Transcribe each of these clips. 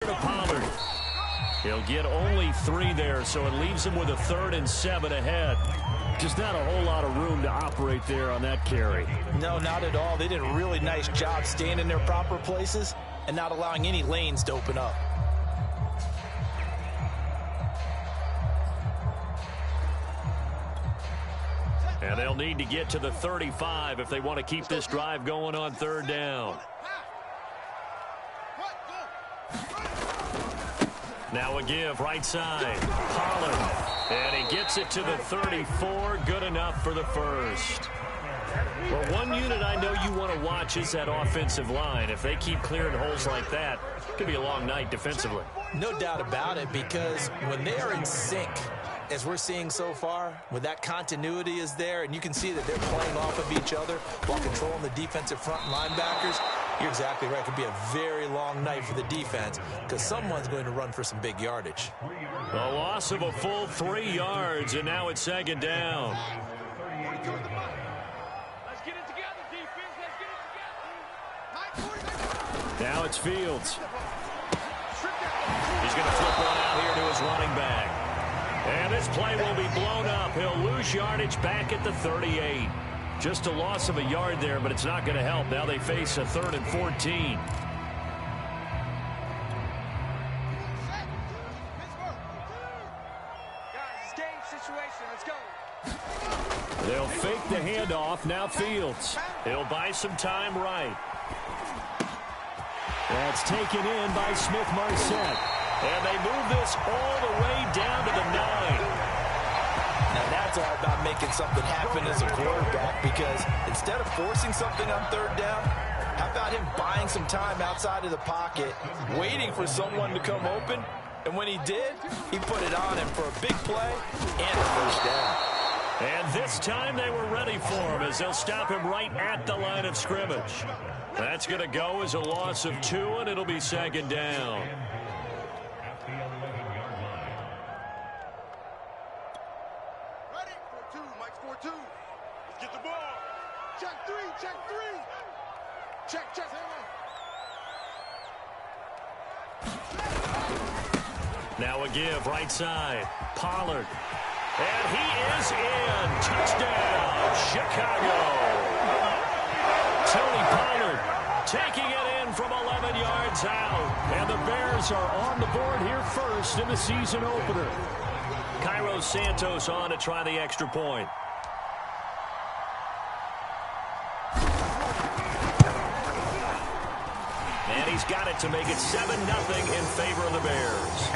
To Pollard. He'll get only 3 there, so it leaves him with a 3rd and 7 ahead. Just not a whole lot of room to operate there on that carry. No, not at all. They did a really nice job staying in their proper places and not allowing any lanes to open up. And they'll need to get to the 35 if they want to keep this drive going on 3rd down. Now a give right side. Pollard. And he gets it to the 34. Good enough for the first. Well, one unit I know you want to watch is that offensive line. If they keep clearing holes like that, it could be a long night defensively. No doubt about it, because when they are in sync, as we're seeing so far, when that continuity is there, and you can see that they're playing off of each other while controlling the defensive front linebackers, you're exactly right. It could be a very long night for the defense because someone's going to run for some big yardage. A loss of a full 3 yards, and now it's 2nd down. Let's get it together, defense. Let's get it together. Now it's Fields. He's going to flip one out here to his running back. And this play will be blown up. He'll lose yardage back at the 38. Just a loss of a yard there, but it's not going to help. Now they face a 3rd and 14. They'll fake the handoff. Now Fields. He'll buy some time right. That's taken in by Smith-Marset. And they move this all the way down to the 9. Now that's all about making something happen as a quarterback, because instead of forcing something on 3rd down, how about him buying some time outside of the pocket, waiting for someone to come open, and when he did, he put it on him for a big play and a first down. And this time they were ready for him as they'll stop him right at the line of scrimmage. That's going to go as a loss of 2, and it'll be 2nd down. Ready? 4-2. Mike's 4-2. Let's get the ball. Check 3. Check 3. Check, check. Now a give right side. Pollard. And he is in. Touchdown, Chicago. Tony Pollard taking it in from 11 yards out. And the Bears are on the board here first in the season opener. Cairo Santos on to try the extra point. And he's got it to make it 7-0 in favor of the Bears.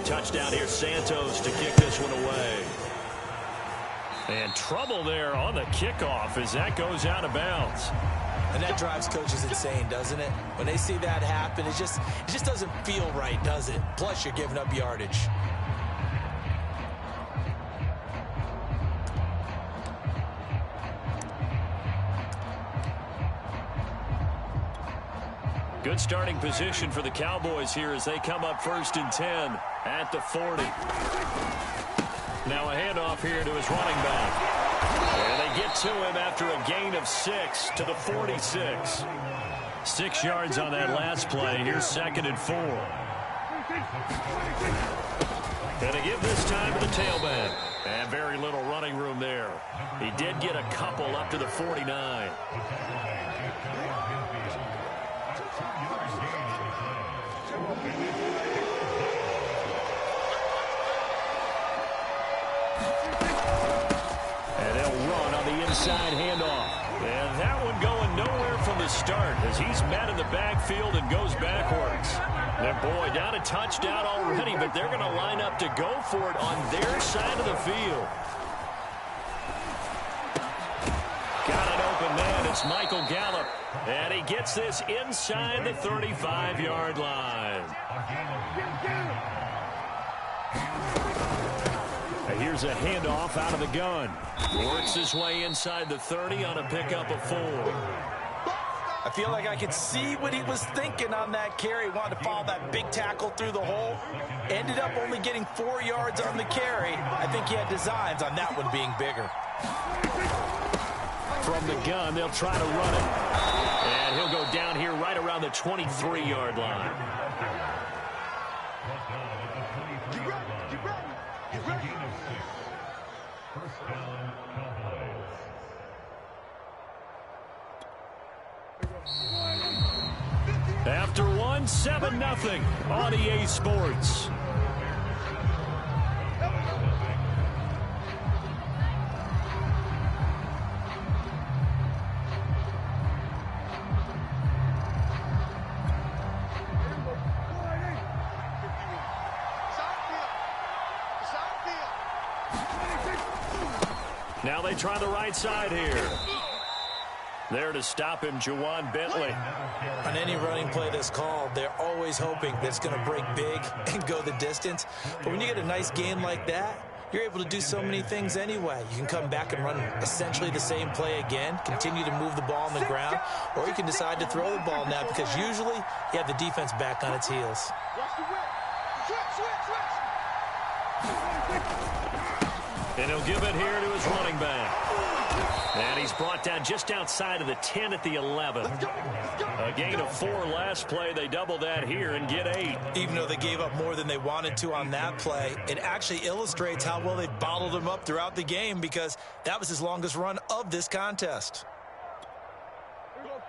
Touchdown here, Santos to kick this one away. And trouble there on the kickoff as that goes out of bounds. And that drives coaches insane, doesn't it? When they see that happen, it just doesn't feel right, does it? Plus, you're giving up yardage. Good starting position for the Cowboys here as they come up 1st and 10 at the 40. Now a handoff here to his running back. And they get to him after a gain of 6 to the 46. 6 yards on that last play. Here's 2nd and 4. Gonna give this time to the tailback. And very little running room there. He did get a couple up to the 49. And they'll run on the inside handoff. And that one going nowhere from the start as he's met in the backfield and goes backwards. And boy, down a touchdown already, but they're going to line up to go for it on their side of the field. Got an open man, and It's Michael Gallup, and he gets this inside the 35-yard line. And here's a handoff out of the gun. Works his way inside the 30 on a pickup of 4. I feel like I could see what he was thinking on that carry. Wanted to follow that big tackle through the hole. Ended up only getting 4 yards on the carry. I think he had designs on that one being bigger. From the gun, they'll try to run it. And he'll go down here right around the 23-yard line. After one, 7-0 on EA Sports. Now they try the right side here. There to stop him, Juwan Bentley. On any running play that's called, they're always hoping that it's going to break big and go the distance. But when you get a nice game like that, you're able to do so many things anyway. You can come back and run essentially the same play again, continue to move the ball on the ground, or you can decide to throw the ball now because usually you have the defense back on its heels. And he'll give it here to his running back. And he's brought down just outside of the 10 at the 11. A gain of 4 last play. They double that here and get 8. Even though they gave up more than they wanted to on that play, it actually illustrates how well they bottled him up throughout the game because that was his longest run of this contest.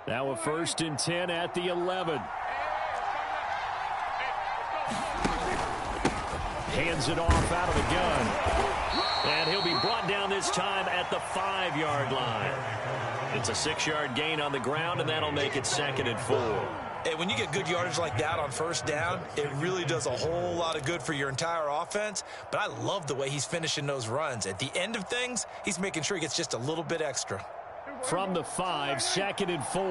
Now a 1st and 10 at the 11. Hands it off out of the gun. And he'll be brought down this time at the 5-yard line. It's a 6-yard gain on the ground, and that'll make it 2nd and 4. Hey, when you get good yardage like that on 1st down, it really does a whole lot of good for your entire offense. But I love the way he's finishing those runs. At the end of things, he's making sure he gets just a little bit extra. From the 5, 2nd and 4.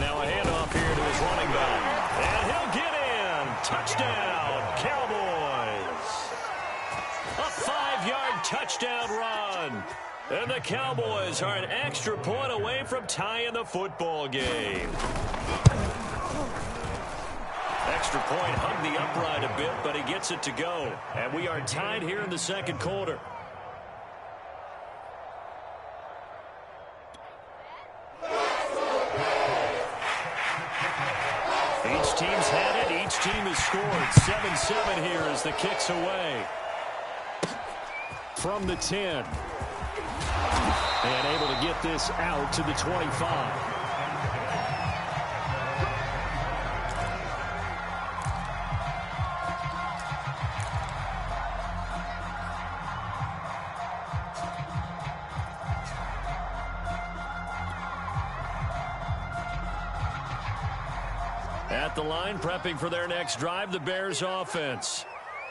Now a handoff here to his running back. And he'll get in. Touchdown, Cowboys. A 5-yard touchdown run. And the Cowboys are an extra point away from tying the football game. Extra point hugged the upright a bit, but he gets it to go. And we are tied here in the 2nd quarter. Each team's had it. Each team has scored. 7-7 here as the kick's away. From the 10. And able to get this out to the 25. At the line, prepping for their next drive, the Bears offense.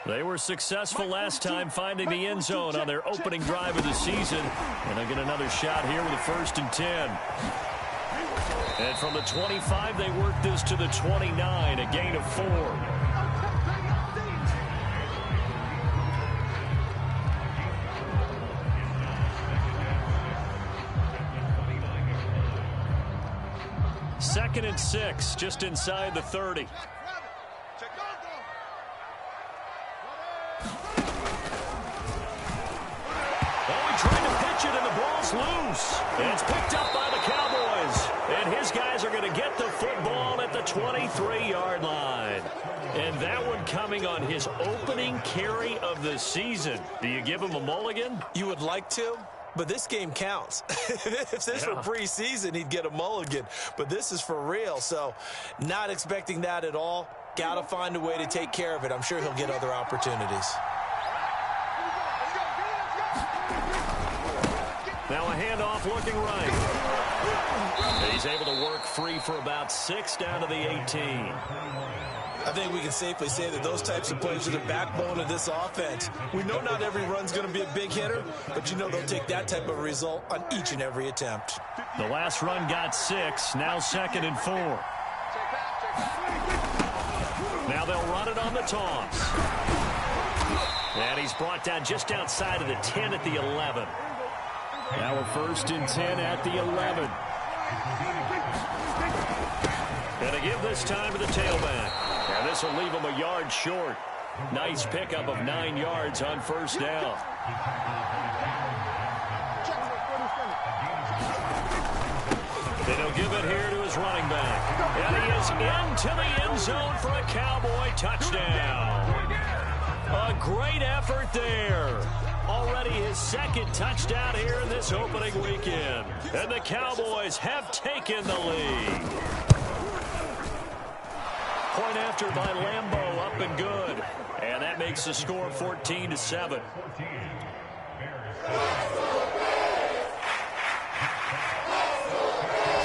They were successful last time finding the end zone on their opening drive of the season. And they'll get another shot here with a 1st and 10. And from the 25, they work this to the 29, a gain of 4. Second and 6, just inside the 30. Trying to pitch it, and the ball's loose. It's picked up by the Cowboys. And his guys are going to get the football at the 23-yard line. And that one coming on his opening carry of the season. Do you give him a mulligan? You would like to, but this game counts. If this were preseason, he'd get a mulligan. But this is for real, so not expecting that at all. Got to find a way to take care of it. I'm sure he'll get other opportunities. Now a handoff looking right. He's He's able to work free for about 6 down to the 18. I think we can safely say that those types of plays are the backbone of this offense. We know not every run's going to be a big hitter, but you know they'll take that type of result on each and every attempt. The last run got 6, now 2nd and 4. Now they'll run it on the toss. And he's brought down just outside of the 10 at the 11. Now a 1st and 10 at the 11. And a give this time to the tailback. And this will leave him a yard short. Nice pickup of 9 yards on 1st down. And he'll give it here to his running back. And he is into the end zone for a Cowboy touchdown. A great effort there. Already his 2nd touchdown here in this opening weekend. And the Cowboys have taken the lead. Point after by Lambeau, up and good. And that makes the score 14-7.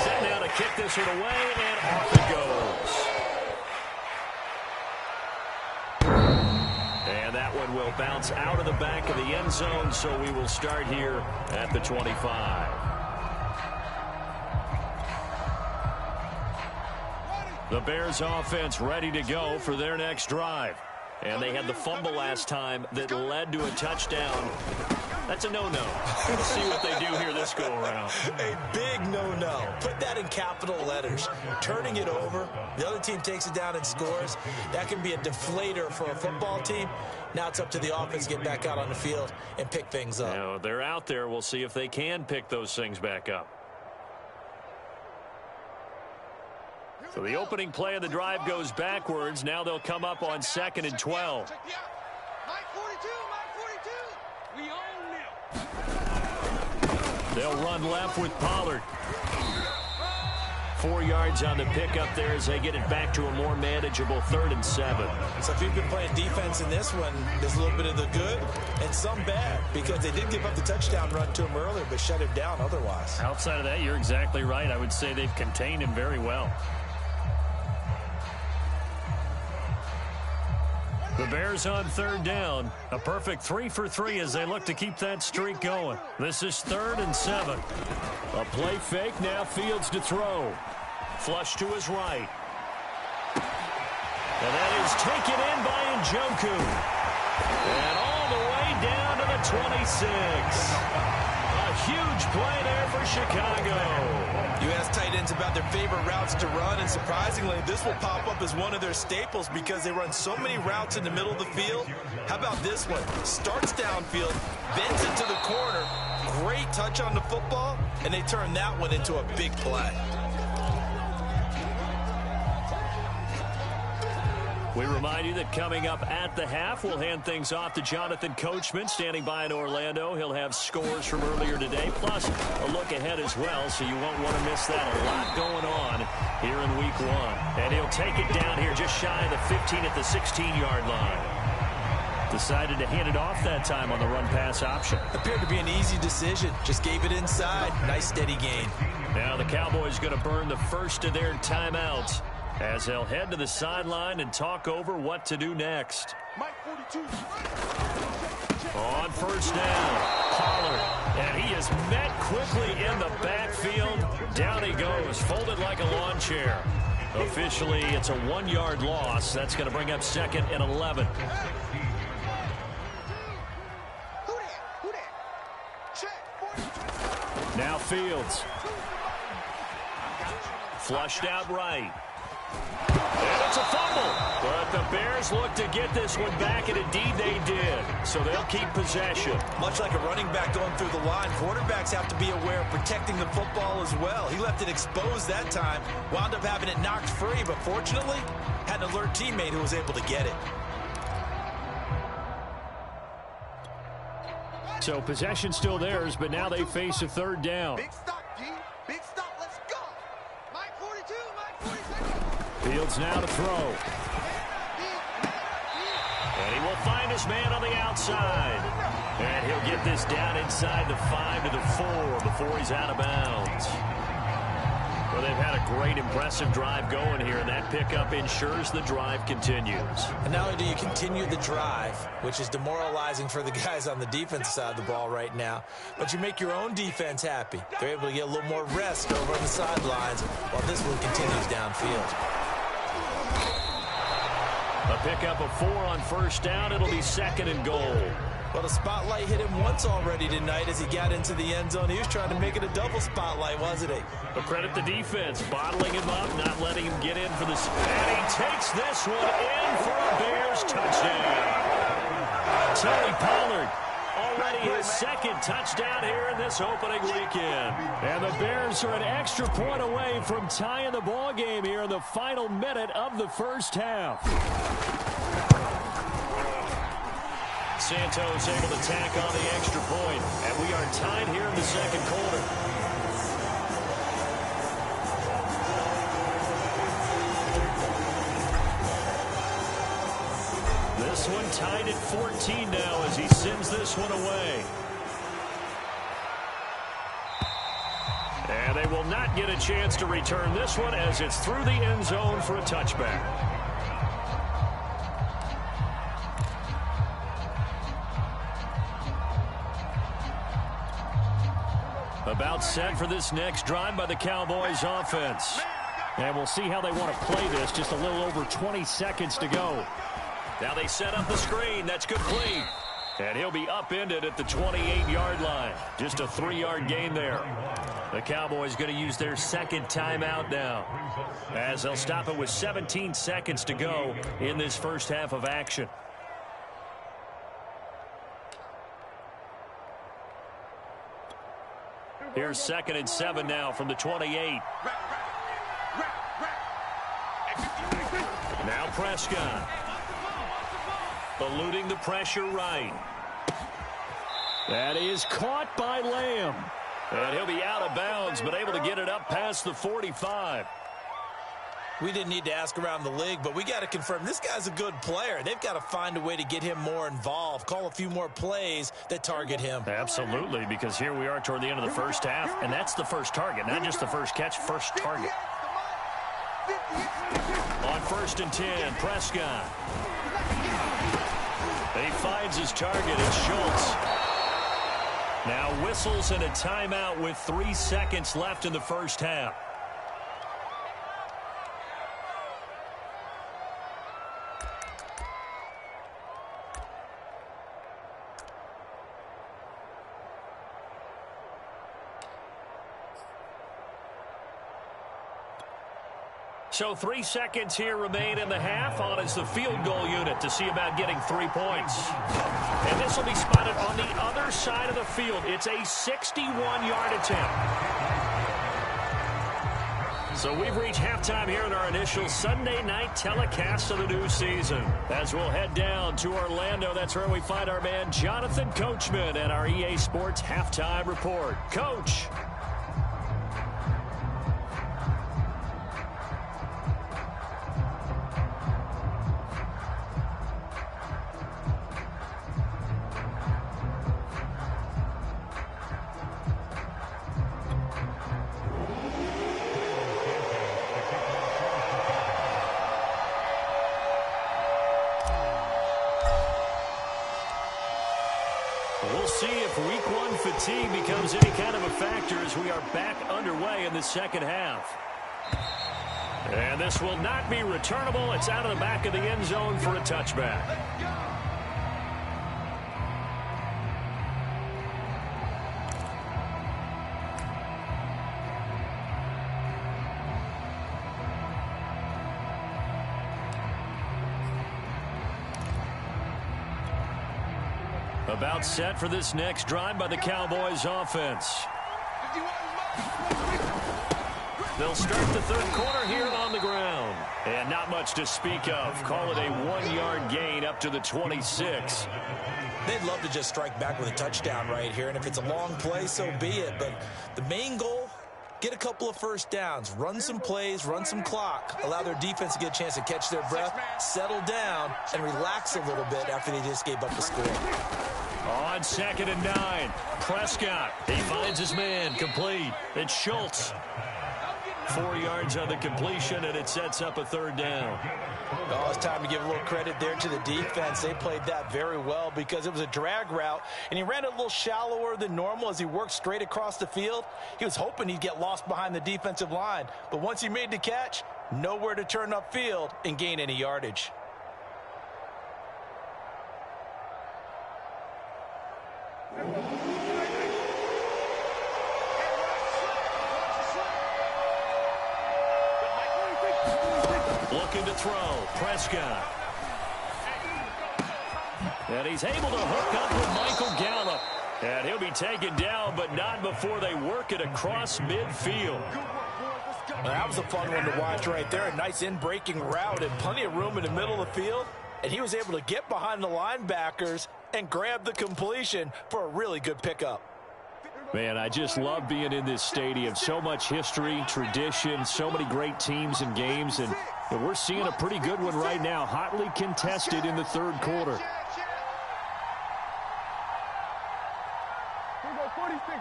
Set now to kick this one away, and off it goes. And that one will bounce out of the back of the end zone, so we will start here at the 25. The Bears offense ready to go for their next drive. And they had the fumble last time that led to a touchdown. That's a no-no. We'll see what they do here this go-around. A big no-no. Put that in capital letters. Turning it over, the other team takes it down and scores. That can be a deflator for a football team. Now it's up to the offense to get back out on the field and pick things up. Now, they're out there. We'll see if they can pick those things back up. So the opening play of the drive goes backwards. Now they'll come up on 2nd and 12. They'll run left with Pollard. 4 yards on the pickup there as they get it back to a more manageable 3rd and 7. So if you've been playing defense in this one, there's a little bit of the good and some bad, because they did give up the touchdown run to him earlier but shut him down otherwise. Outside of that, you're exactly right. I would say they've contained him very well. The Bears on 3rd down. A perfect 3 for 3 as they look to keep that streak going. This is 3rd and 7. A play fake, now Fields to throw. Flush to his right. And that is taken in by Njoku. And all the way down to the 26. A huge play there for Chicago. You ask tight ends about their favorite routes to run, and surprisingly, this will pop up as one of their staples because they run so many routes in the middle of the field. How about this one? Starts downfield, bends into the corner, great touch on the football, and they turn that one into a big play. We remind you that coming up at the half, we'll hand things off to Jonathan Coachman, standing by in Orlando. He'll have scores from earlier today, plus a look ahead as well, so you won't want to miss that. A lot going on here in Week 1. And he'll take it down here just shy of the 15 at the 16-yard line. Decided to hand it off that time on the run-pass option. Appeared to be an easy decision. Just gave it inside. Nice, steady gain. Now the Cowboys going to burn the first of their timeouts as they'll head to the sideline and talk over what to do next. On 1st down, Pollard, and he is met quickly in the backfield. Down he goes, folded like a lawn chair. Officially, it's a 1-yard loss. That's going to bring up 2nd and 11. Now Fields. Flushed out right. And it's a fumble. But the Bears look to get this one back, and indeed they did. So they'll keep possession. Much like a running back going through the line, quarterbacks have to be aware of protecting the football as well. He left it exposed that time, wound up having it knocked free, but fortunately, had an alert teammate who was able to get it. So possession still theirs, but now they face a 3rd down. Big stop, D. Big stop. Let's go. Mike 42, Mike 42. Fields now to throw. And he will find his man on the outside. And he'll get this down inside the 5 to the 4 before he's out of bounds. Well, they've had a great, impressive drive going here, and that pickup ensures the drive continues. And not only do you continue the drive, which is demoralizing for the guys on the defense side of the ball right now, but you make your own defense happy. They're able to get a little more rest over on the sidelines while this one continues downfield. A pickup of 4 on first down. It'll be 2nd and goal. Well, the spotlight hit him once already tonight as he got into the end zone. He was trying to make it a double spotlight, wasn't he? But credit the defense, bottling him up, not letting him get in for this. And he takes this one in for a Bears touchdown. Tony Pollard, already his 2nd touchdown here in this opening weekend. And the Bears are an extra point away from tying the ball game here in the final minute of the first half. Santos able to tack on the extra point, and we are tied here in the second quarter. This one tied at 14 now as he sends this one away. And they will not get a chance to return this one as it's through the end zone for a touchback. About set for this next drive by the Cowboys offense. And we'll see how they want to play this. Just a little over 20 seconds to go. Now they set up the screen. That's complete. And he'll be upended at the 28-yard line. Just a 3-yard gain there. The Cowboys going to use their 2nd timeout now, as they'll stop it with 17 seconds to go in this first half of action. Here's 2nd and 7 now from the 28. Now Prescott. Eluding the pressure right. That is caught by Lamb. And he'll be out of bounds, but able to get it up past the 45. We didn't need to ask around the league, but we got to confirm this guy's a good player. They've got to find a way to get him more involved, call a few more plays that target him. Absolutely, because here we are toward the end of the first half, and that's the first target, not just the first catch, first target. On 1st and 10, Prescott. He finds his target. It's Schultz. Now whistles and a timeout with 3 seconds left in the first half. So 3 seconds here remain in the half. On is the field goal unit to see about getting 3 points. And this will be spotted on the other side of the field. It's a 61-yard attempt. So we've reached halftime here in our initial Sunday night telecast of the new season. As we'll head down to Orlando, that's where we find our man Jonathan Coachman and our EA Sports Halftime Report. Coach. We'll see if week 1 fatigue becomes any kind of a factor as we are back underway in the second half. And this will not be returnable. It's out of the back of the end zone for a touchback. About set for this next drive by the Cowboys offense. They'll start the third quarter here on the ground. And not much to speak of. Call it a 1-yard gain up to the 26. They'd love to just strike back with a touchdown right here. And if it's a long play, so be it. But the main goal, get a couple of first downs, run some plays, run some clock, allow their defense to get a chance to catch their breath, settle down, and relax a little bit after they just gave up the score. On 2nd and 9, Prescott. He finds his man, complete. It's Schultz. 4 yards on the completion, and it sets up a 3rd down. Oh, it's time to give a little credit there to the defense. They played that very well because it was a drag route, and he ran it a little shallower than normal as he worked straight across the field. He was hoping he'd get lost behind the defensive line, but once he made the catch, nowhere to turn upfield and gain any yardage. Looking to throw, Prescott. And he's able to hook up with Michael Gallup. And he'll be taken down, but not before they work it across midfield. Well, that was a fun one to watch right there. A nice in-breaking route and plenty of room in the middle of the field. And he was able to get behind the linebackers and grab the completion for a really good pickup. Man, I just love being in this stadium. So much history, tradition, so many great teams and games. And we're seeing a pretty good one right now, hotly contested in the 3rd quarter.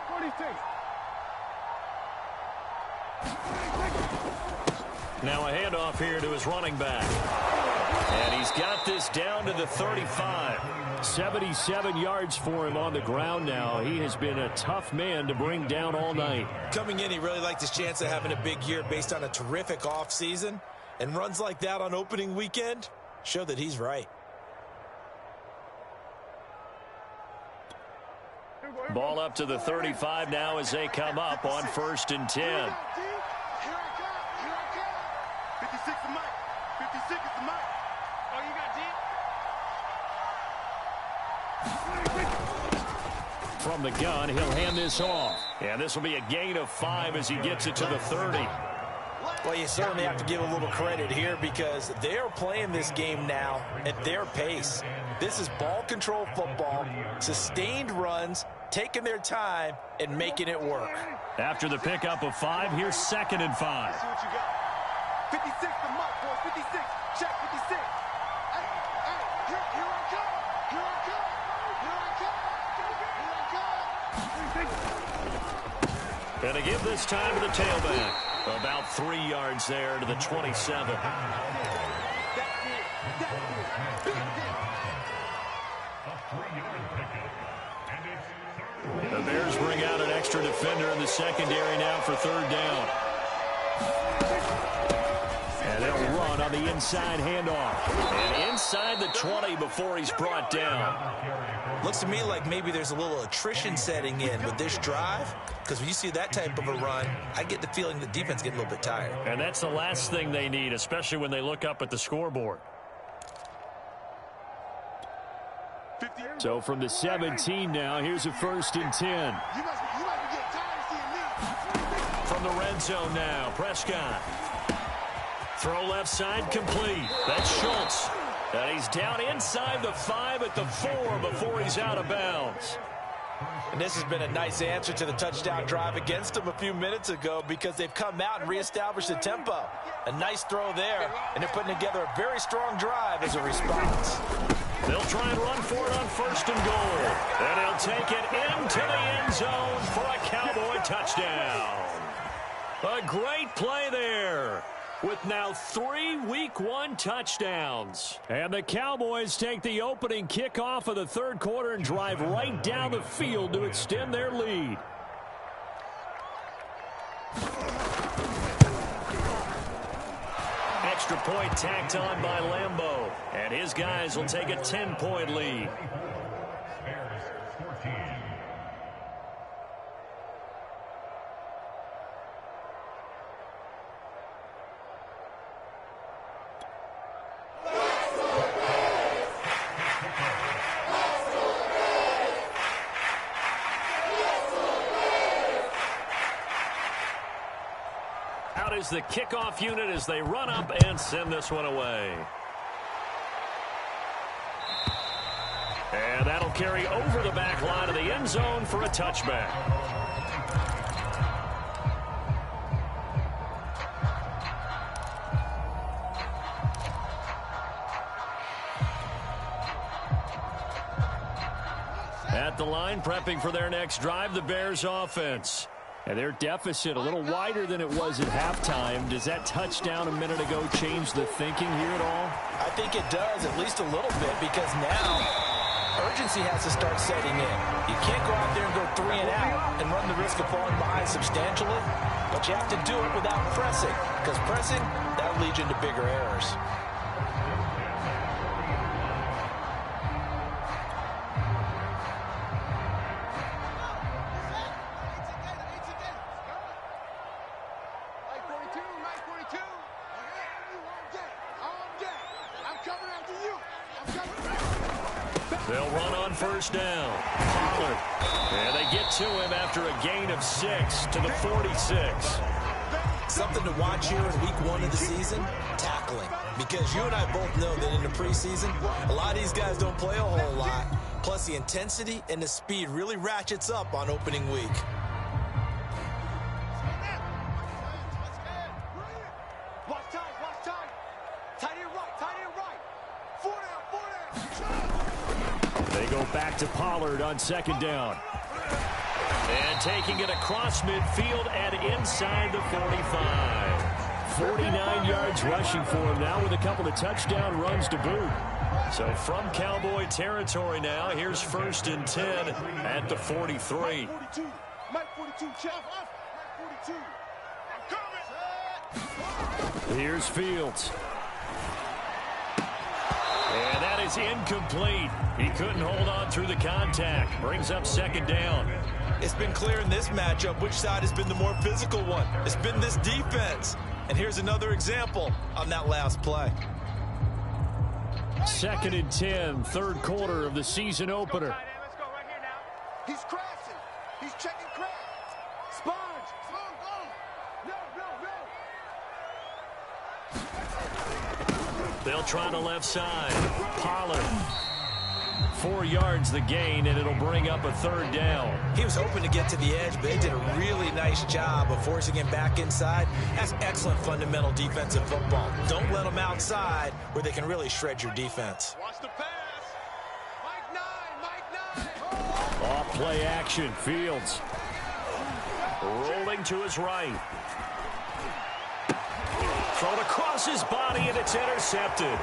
46. Now a handoff here to his running back. And he's got this down to the 35. 77 yards for him on the ground now. He has been a tough man to bring down all night. Coming in, he really liked his chance of having a big year based on a terrific offseason. And runs like that on opening weekend show that he's right. Ball up to the 35 now as they come up on 1st and 10. Here I come. 56 is Mike. 56 is the Mike. Oh, you got D? From the gun, he'll hand this off. And this will be a gain of 5 as he gets it to the 30. Well, you certainly have to give a little credit here because they're playing this game now at their pace. This is ball control football, sustained runs, taking their time and making it work. After the pickup of 5, here's 2nd and 5. See what you got. 56 the Mike, boys. 56. Check 56. Hey, here I come. Here I come. And to give this time to the tailback. About 3 yards there to the 27. The Bears bring out an extra defender in the secondary now for 3rd down. And they'll run on the inside handoff. And inside the 20 before he's brought down. Looks to me like maybe there's a little attrition setting in with this drive, because when you see that type of a run, I get the feeling the defense getting a little bit tired. And that's the last thing they need, especially when they look up at the scoreboard. So from the 17 now, here's a 1st and 10. From the red zone now, Prescott. Throw left side complete. That's Schultz. And he's down inside the 5 at the 4 before he's out of bounds. And this has been a nice answer to the touchdown drive against them a few minutes ago because they've come out and reestablished the tempo. A nice throw there, and they're putting together a very strong drive as a response. They'll try and run for it on 1st and goal. And he'll take it into the end zone for a Cowboy touchdown. A great play there, with now 3 Week 1 touchdowns. And the Cowboys take the opening kickoff of the 3rd quarter and drive right down the field to extend their lead. Extra point tacked on by Lambeau. And his guys will take a 10-point lead. Out is the kickoff unit as they run up and send this one away. And that'll carry over the back line of the end zone for a touchback. At the line, prepping for their next drive, the Bears offense. And their deficit a little wider than it was at halftime. Does that touchdown a minute ago change the thinking here at all? I think it does, at least a little bit, because now urgency has to start setting in. You can't go out there and go 3 and out and run the risk of falling behind substantially, but you have to do it without pressing, because pressing, that'll lead you into bigger errors. They'll run on first down. Pollard. And they get to him after a gain of 6 to the 46. Something to watch here in week 1 of the season, tackling. Because you and I both know that in the preseason, a lot of these guys don't play a whole lot. Plus, the intensity and the speed really ratchets up on opening week. They go back to Pollard on second down. And taking it across midfield and inside the 45. 49 yards rushing for him now with a couple of touchdown runs to boot. So from Cowboy territory now, here's 1st and 10 at the 43. Mike 42, Jeff off. Mike 42. I'm coming. Here's Fields. And that is incomplete. He couldn't hold on through the contact. Brings up second down. It's been clear in this matchup which side has been the more physical one. It's been this defense. And here's another example on that last play. 2nd and 10, 3rd quarter of the season opener. Let's go right here now. He's crashing. He's checking crash. Sponge. No. They'll try the left side. Pollard. 4 yards the gain, and it'll bring up a 3rd down. He was hoping to get to the edge, but they did a really nice job of forcing him back inside. That's excellent fundamental defensive football. Don't let them outside where they can really shred your defense. Watch the pass. Mike 9. Off play action. Fields. Rolling to his right. Thrown across his body, and it's intercepted.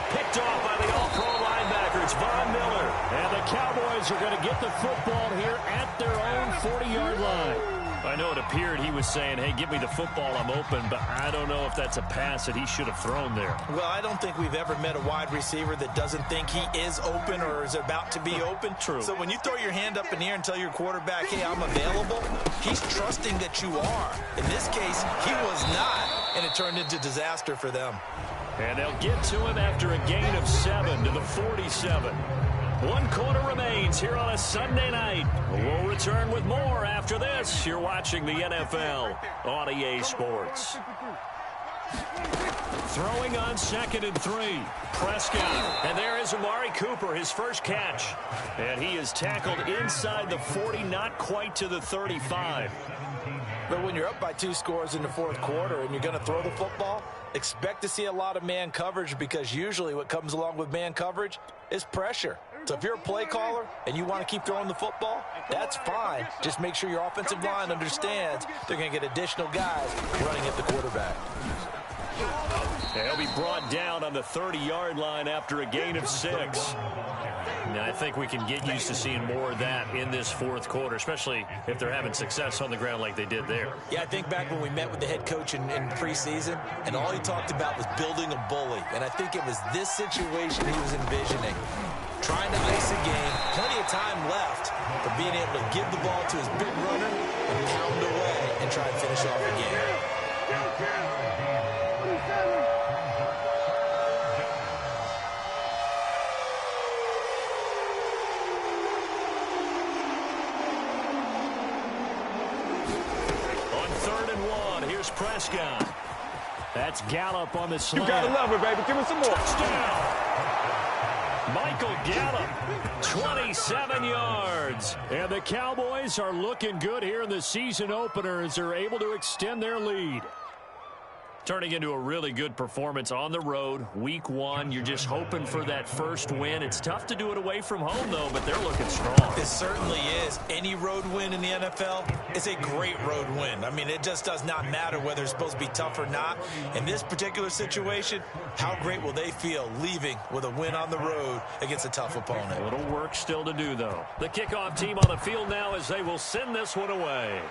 Picked off by the all-pro linebacker. It's Von Miller. And the Cowboys are going to get the football here at their own 40-yard line. I know it appeared he was saying, hey, give me the football, I'm open, but I don't know if that's a pass that he should have thrown there. Well, I don't think we've ever met a wide receiver that doesn't think he is open or is about to be open. True. So when you throw your hand up in the air and tell your quarterback, hey, I'm available, he's trusting that you are. In this case, he was not, and it turned into disaster for them. And they'll get to him after a gain of 7 to the 47. 1 quarter remains here on a Sunday night. We'll return with more after this. You're watching the NFL on EA Sports. Throwing on 2nd and 3. Prescott. And there is Amari Cooper, his first catch. And he is tackled inside the 40, not quite to the 35. But when you're up by 2 scores in the 4th quarter and you're going to throw the football, expect to see a lot of man coverage, because usually what comes along with man coverage is pressure. So if you're a play caller and you want to keep throwing the football, that's fine. Just make sure your offensive line understands they're going to get additional guys running at the quarterback. And he'll be brought down on the 30-yard line after a gain of 6. Now, I think we can get used to seeing more of that in this 4th quarter, especially if they're having success on the ground like they did there. Yeah, I think back when we met with the head coach in preseason, and all he talked about was building a bully. And I think it was this situation he was envisioning. Trying to ice a game, plenty of time left, but being able to give the ball to his big runner and pound away and try and finish off the game. On 3rd and 1, here's Prescott. That's Gallup on the slant. You gotta love it, baby. Give me some more. Touchdown! Michael Gallup, 27 yards. And the Cowboys are looking good here in the season opener as they're able to extend their lead. Turning into a really good performance on the road. Week 1, you're just hoping for that first win. It's tough to do it away from home, though, but they're looking strong. It certainly is. Any road win in the NFL is a great road win. I mean, it just does not matter whether it's supposed to be tough or not. In this particular situation, how great will they feel leaving with a win on the road against a tough opponent? A little work still to do, though. The kickoff team on the field now as they will send this one away.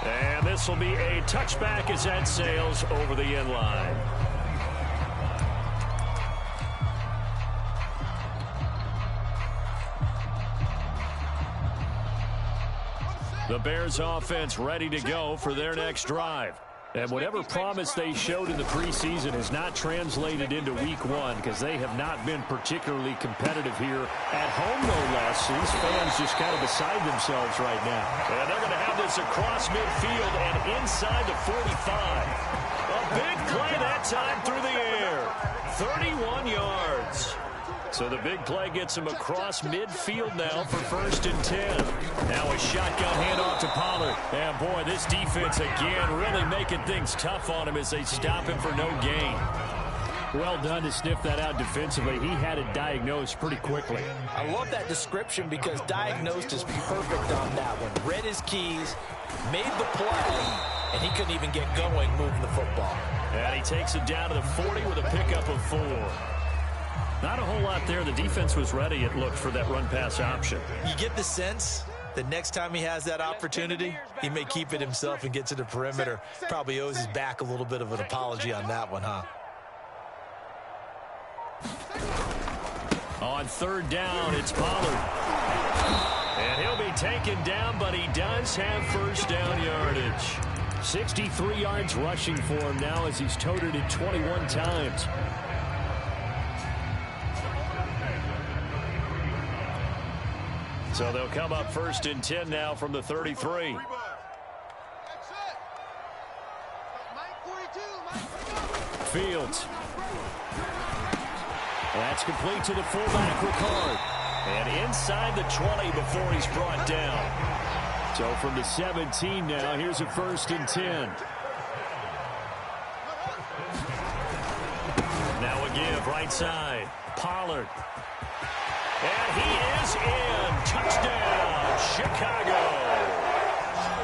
And this will be a touchback as that sails over the end line. The Bears offense ready to go for their next drive. And whatever promise they showed in the preseason has not translated into week 1 because they have not been particularly competitive here at home, no less. These fans just kind of beside themselves right now. And they're going to have this across midfield and inside the 45. A big play that time through the air. 31 yards. So the big play gets him across midfield now for 1st and 10. Now a shotgun handoff to Pollard. And boy, this defense again really making things tough on him as they stop him for no gain. Well done to sniff that out defensively. He had it diagnosed pretty quickly. I love that description because diagnosed is perfect on that one. Read his keys, made the play, and he couldn't even get going moving the football. And he takes it down to the 40 with a pickup of 4. Not a whole lot there. The defense was ready, it looked, for that run-pass option. You get the sense that next time he has that opportunity, he may keep it himself and get to the perimeter. Probably owes his back a little bit of an apology on that one, huh? On 3rd down, it's Pollard. And he'll be taken down, but he does have 1st down yardage. 63 yards rushing for him now as he's toted it 21 times. So they'll come up 1st and 10 now from the 33. Fields. That's complete to the fullback, Ricard. And inside the 20 before he's brought down. So from the 17 now, here's a 1st and 10. Now a give right side. Pollard. And he is in. Touchdown, Chicago.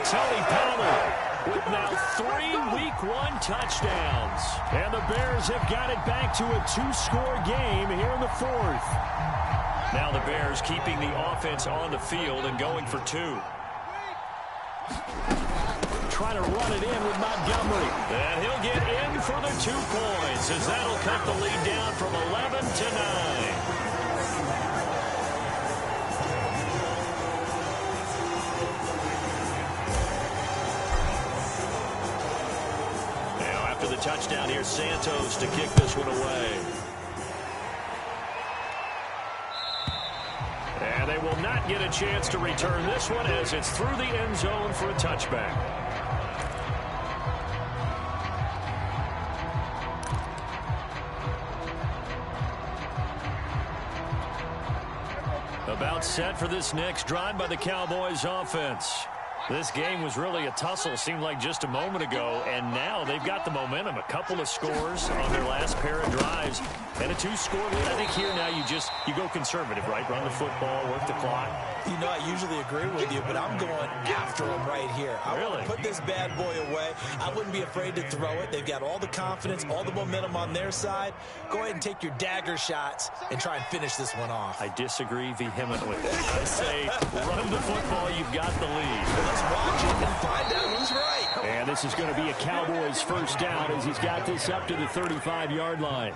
Tony Pollard with now 3 week 1 touchdowns. And the Bears have got it back to a 2-score game here in the 4th. Now the Bears keeping the offense on the field and going for 2. Trying to run it in with Montgomery. And he'll get in for the 2 points as that'll cut the lead down from 11 to 9. The touchdown here, Santos to kick this one away. And they will not get a chance to return this one as it's through the end zone for a touchback. About set for this next drive by the Cowboys offense. This game was really a tussle, seemed like just a moment ago, and now they've got the momentum. A couple of scores on their last pair of drives, and a 2-score lead. I think here now you go conservative, right? Run the football, work the clock. You know, I usually agree with you, but I'm going after them right here. I want to put this bad boy away. I wouldn't be afraid to throw it. They've got all the confidence, all the momentum on their side. Go ahead and take your dagger shots and try and finish this one off. I disagree vehemently. I say run the football, you've got the lead. Let's watch it and find out who's right. And this is going to be a Cowboys 1st down as he's got this up to the 35-yard line.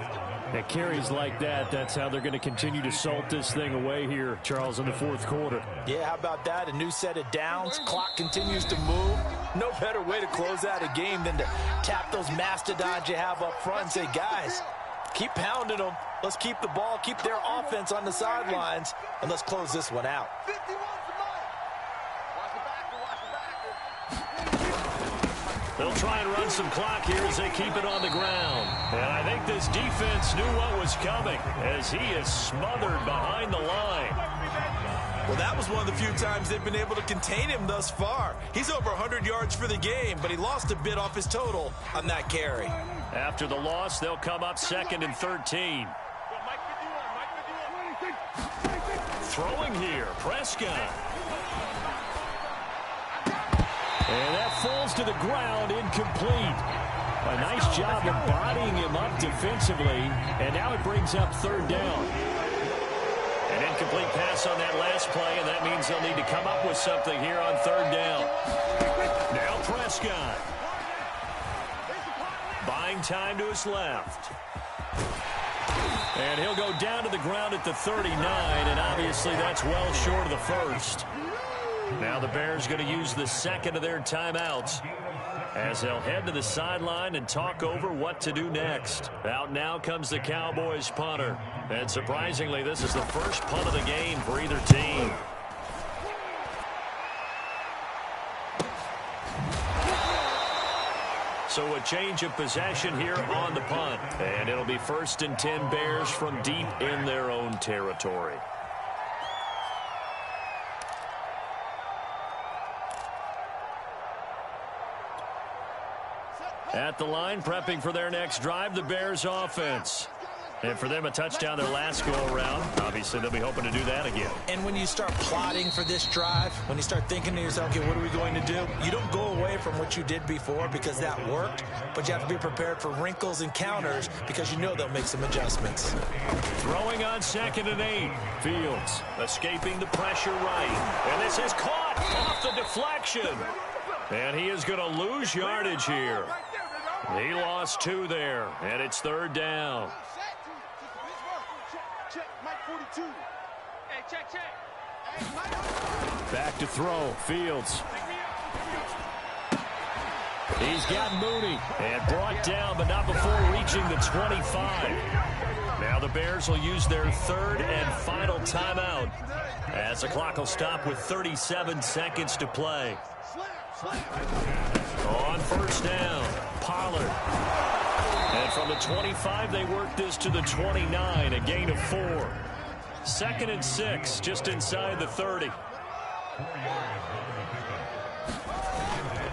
At carries like that, that's how they're going to continue to salt this thing away here, Charles, in the 4th quarter. Yeah, how about that? A new set of downs. Clock continues to move. No better way to close out a game than to tap those mastodons you have up front and say, guys, keep pounding them. Let's keep the ball, keep their offense on the sidelines, and let's close this one out. They'll try and run some clock here as they keep it on the ground. And I think this defense knew what was coming as he is smothered behind the line. Well, that was one of the few times they've been able to contain him thus far. He's over 100 yards for the game, but he lost a bit off his total on that carry. After the loss, they'll come up 2nd and 13. Throwing here, Prescott. And that falls to the ground, incomplete. A nice job of bodying him up defensively, and now it brings up 3rd down. An incomplete pass on that last play, and that means they'll need to come up with something here on 3rd down. Now Prescott. Buying time to his left. And he'll go down to the ground at the 39, and obviously that's well short of the first. Now the Bears going to use the 2nd of their timeouts as they'll head to the sideline and talk over what to do next. Out now comes the Cowboys punter. And surprisingly, this is the first punt of the game for either team. So a change of possession here on the punt. And it'll be 1st and 10 Bears from deep in their own territory. At the line, prepping for their next drive, the Bears offense. And for them, a touchdown their last go-around. Obviously, they'll be hoping to do that again. And when you start plotting for this drive, when you start thinking to yourself, okay, what are we going to do? You don't go away from what you did before because that worked, but you have to be prepared for wrinkles and counters because you know they'll make some adjustments. Throwing on 2nd and 8. Fields escaping the pressure right. And this is caught off the deflection. And he is going to lose yardage here. He lost 2 there, and it's 3rd down. Back to throw. Fields. He's got Mooney and brought down, but not before reaching the 25. Now the Bears will use their 3rd and final timeout as the clock will stop with 37 seconds to play. On 1st down, Pollard. And from the 25, they work this to the 29, a gain of 4. 2nd and 6, just inside the 30.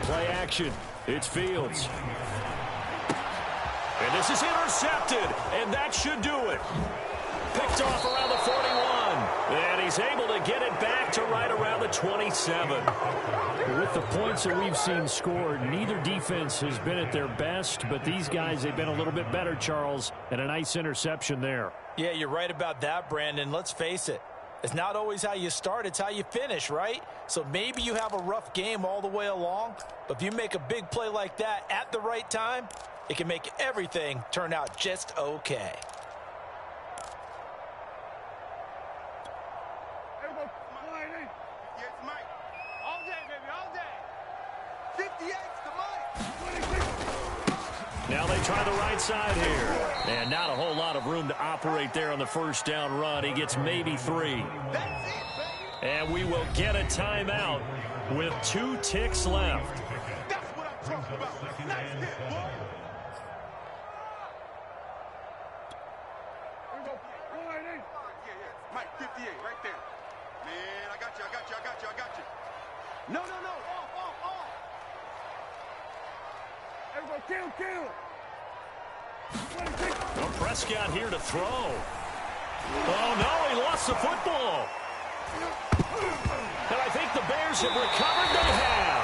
Play action. It's Fields. And this is intercepted, and that should do it. Picked off around the 41, and he's able to get it back to right around the 27. With the points that we've seen scored, neither defense has been at their best, but these guys, they've been a little bit better, Charles, and a nice interception there. Yeah, you're right about that, Brandon. Let's face it. It's not always how you start, it's how you finish, right? So maybe you have a rough game all the way along, but if you make a big play like that at the right time, it can make everything turn out just okay. Now they try the right side here. And not a whole lot of room to operate there on the 1st down run. He gets maybe 3. And we will get a timeout with 2 ticks left. That's what I'm talking about. Nice hit, boy. Mike, 58, right there. Man, I got you. No. Off. Everybody, kill. Well, Prescott here to throw. Oh, no, he lost the football. And I think the Bears have recovered. They have.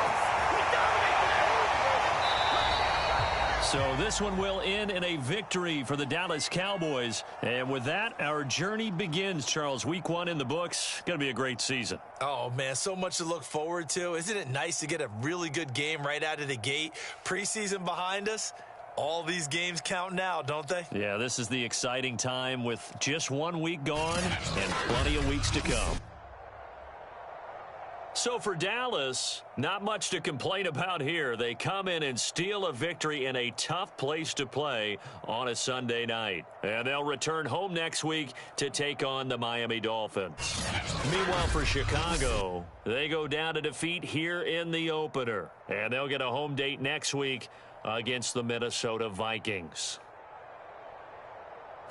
So this one will end in a victory for the Dallas Cowboys. And with that, our journey begins, Charles. Week 1 in the books. Going to be a great season. Oh, man, so much to look forward to. Isn't it nice to get a really good game right out of the gate? Preseason behind us. All these games count now, don't they? Yeah, this is the exciting time with just 1 week gone and plenty of weeks to come. So for Dallas, not much to complain about here. They come in and steal a victory in a tough place to play on a Sunday night. And they'll return home next week to take on the Miami Dolphins. Meanwhile, for Chicago, they go down to defeat here in the opener. And they'll get a home date next week against the Minnesota Vikings.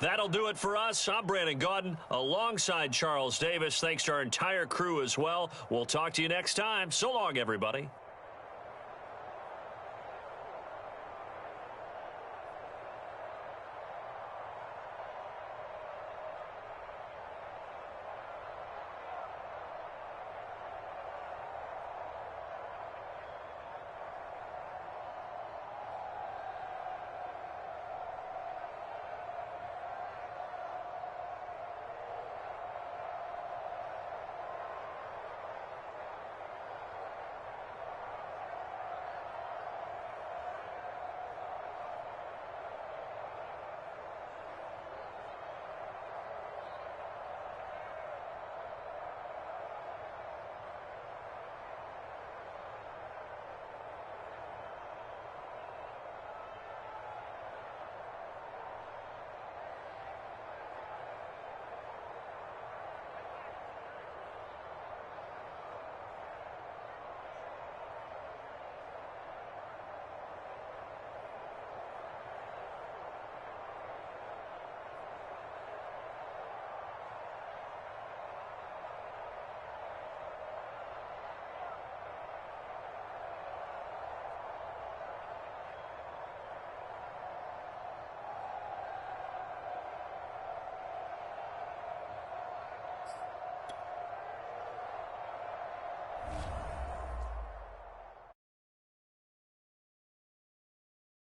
That'll do it for us. I'm Brandon Gaudin alongside Charles Davis. Thanks to our entire crew as well. We'll talk to you next time. So long, everybody.